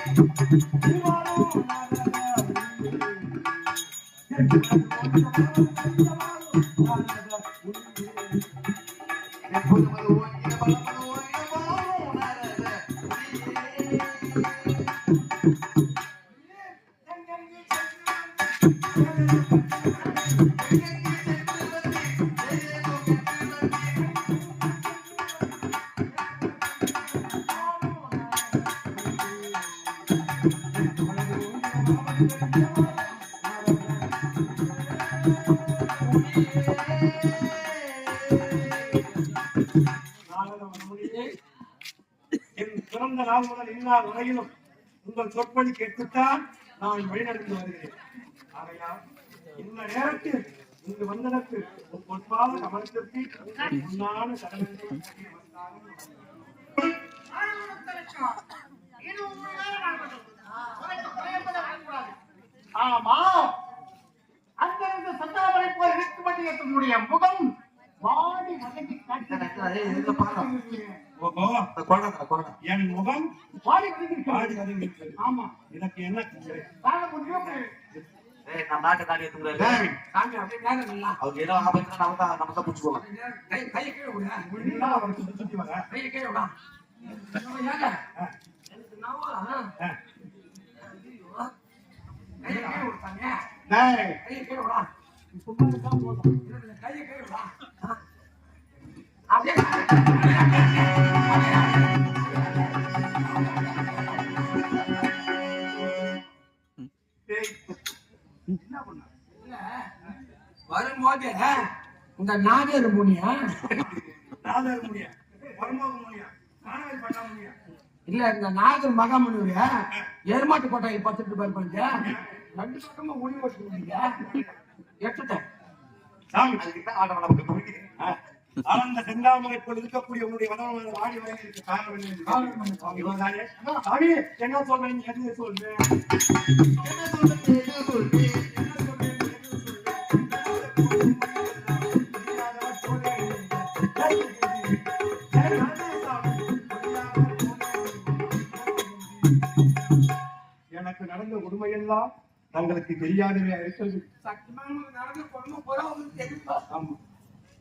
என் பிறந்த நாள் முதல் இந்நாள் வரையிலும் உங்கள் சொற்பொழி கேட்டுத்தான் நான் வழிநடந்து வருகிறேன். ஆகையால் இந்த நேரத்தில் இங்கு வந்ததற்கு உன் பொற்பாத கவனத்திற்கு உன்னான கடமையை ஆமா, அங்கிருந்து சந்தாவரை போய் இழுக்குமட்டிய முகம் வாடி வதங்கி என் முகம் வாடி வதங்கி. ஆமா, எனக்கு என்ன நம்ம நாட்டு தாண்டி அவங்க ஏதோ ஆபத்துல நம்ம தான் பிடிச்சுக்குவோம். கையை கீழே விட சுத்தி வர கையை கீழே விடா வரும்போது இந்த நாகர் முனியா இல்ல இந்த நாகர் மகாமுனிய எருமாட்டு கோட்டையை பார்த்துட்டு போயிருப்பாங்க. ரெண்டு பக்கமா ஒளி ஓட்டுங்க எட்டுட்டேன் சாமி. அந்த செந்தாமரைக்குள் இருக்கக்கூடிய உன்னுடைய வனமான வாடி வரையிற்கு காரணம் என்ன? சாமி என்ன சொல்றீங்க? எது சொல்றேன்? எனக்கு நடந்த உண்மையெல்லாம் தங்களுக்கு தெரியாதவே இருக்கிறது.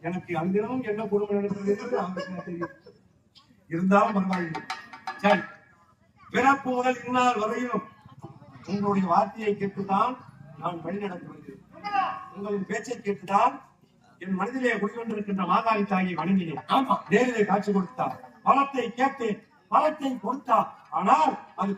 எனக்கு அங்கிருந்தும் என்ன குடும்பம் நடந்தது அவங்களுக்கு தெரியும். இருந்தாலும் பரவாயில்லை. சரி, பிறப்பு முதல் இந்நாள் வரையிலும் உங்களுடைய வார்த்தையை கேட்டுதான் நான் வழி நடந்து வருகிறேன். உங்களின் பேச்சை கேட்டுதான் என் மனதிலே குடிகொண்டிருக்கின்ற மாதாவி தாயை வணங்கினேன். நேரிலே காட்சி கொடுத்தார். பலத்தை கேட்டேன், பலத்தை கொடுத்தார். ஆனால் அது